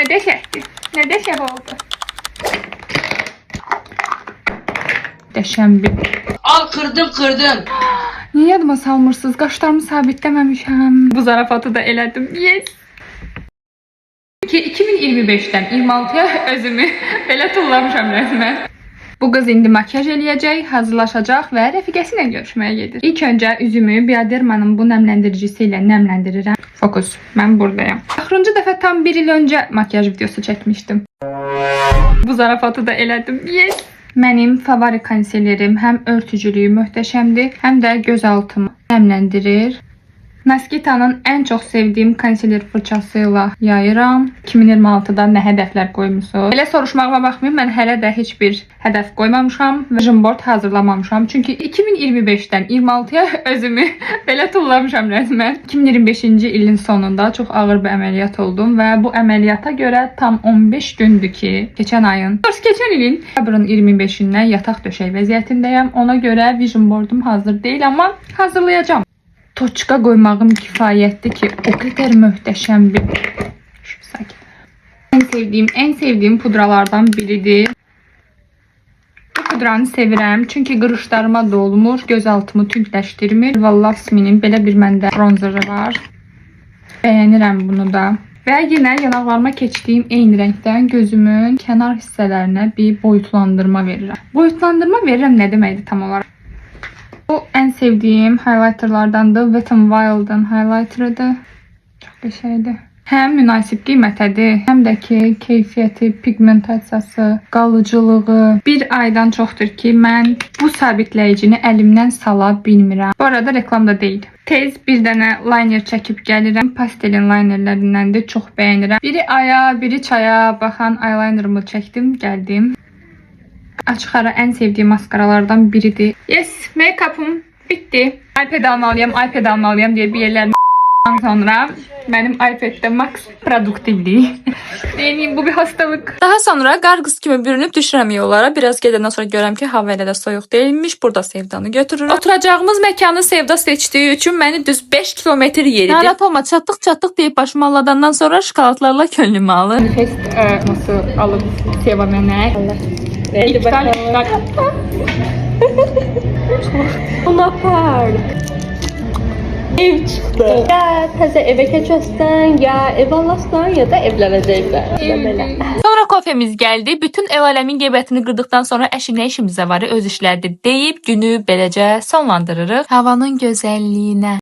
Nə deşəkdir? Nə deşək oldu? Deşəm bir. Al kırdım. Niyə yadıma salmırsınız? Qaşlarımı sabitləməmişəm. Bu zarafatı da elədim. Yes. Ki 2025'dən 26'ya özümü belə tullamışam rəsmən. Bu qız indi makyaj eləyəcək, hazırlaşacaq və rəfiqəsi ilə görüşməyə gedir. İlk öncə üzümü Biodermanın bu nəmləndiricisi ilə nəmləndirirəm. Fokus, mən buradayım. Axırıncı dəfə tam 1 il öncə makyaj videosu çəkmişdim. Bu zarafatı da elədim. Yes. Mənim favori konsilerim həm örtücülüyü möhtəşəmdir, həm də göz altımı nəmləndirir. Naskita'nın en çok sevdiğim konsiler fırçasıyla yayıram. 2026'da nə hədəflər qoymuşsunuz? Elə soruşmağıma baxmayın, mən hələ də heç bir hədəf qoymamışam və vision board hazırlamamışam. Çünki 2025'dən 26'ya özümü belə tullamışam rəsmən. 2025-ci ilin sonunda çox ağır bir əməliyyat oldum və bu əməliyyata görə tam 15 gündür ki, keçən ilin noyabrın 25-dən yataq döşək vəziyyətindəyəm. Ona görə vision boardum hazır deyil, amma hazırlayacağım. Toçka koymağım kifayetli ki o kadar möhtəşəm bir en sevdiğim pudralardan biridir. Bu pudranı sevirəm çünkü qırışlarıma dolmur, göz altımı tünkləşdirmir. Vallasminin belə bir məndə bronzeri var. Bəyənirəm bunu da. Və yine yanaqlarıma keçdiyim eyni renkdən gözümün kənar hissələrinə bir boyutlandırma verirəm. Boyutlandırma verirəm nə deməkdir tam olarak? Bu en sevdiğim highlighterlardandır. Wet n Wild'ın highlighterıdır. Çok bir şeydir. Hem münasib qiymətədir, hem de ki keyfiyyəti, pigmentasiyası, qalıcılığı. Bir aydan çoxdur ki mən bu sabitləyicini əlimdən sala bilmirəm. Bu arada reklamda değil. Tez bir dənə liner çəkib gəlirəm. Pastelin linerlərindəndir. Çox bəyənirəm. Biri aya, biri çaya baxan eyelinerımı çəkdim, gəldim. Açıq ara en sevdiğim maskaralardan biridir. Yes, make-up'um bitti. iPad almalıyam diye bir yerler sonra benim iPad'de max produktivliği. Demeyeyim, bu bir hastalık. Daha sonra qarqız kimi bürünüb düşürəm yollara. Biraz gedəndən sonra görəm ki, hava elə də soyuq değilmiş. Burada Sevdanı götürürüm. Oturacağımız məkanı Sevda seçdiyi üçün məni düz 5 kilometr yeridir. Narahat olma, çatdıq deyib başımı alladandan sonra şokoladlarla könlümü alır. Manifest nasıl alıp sevamener. İptal. Luna Park. Ev çıxdı. Ya təzə evə keçəsən, ya ev alasın, ya da evlənəcəksən. Belə. Sonra kofemiz gəldi. Bütün ev aləmin qeybətini qırdıqdan sonra əşi nə işimizə var, öz işlərdir deyib günü beləcə sonlandırırıq. Havanın gözəlliyinə.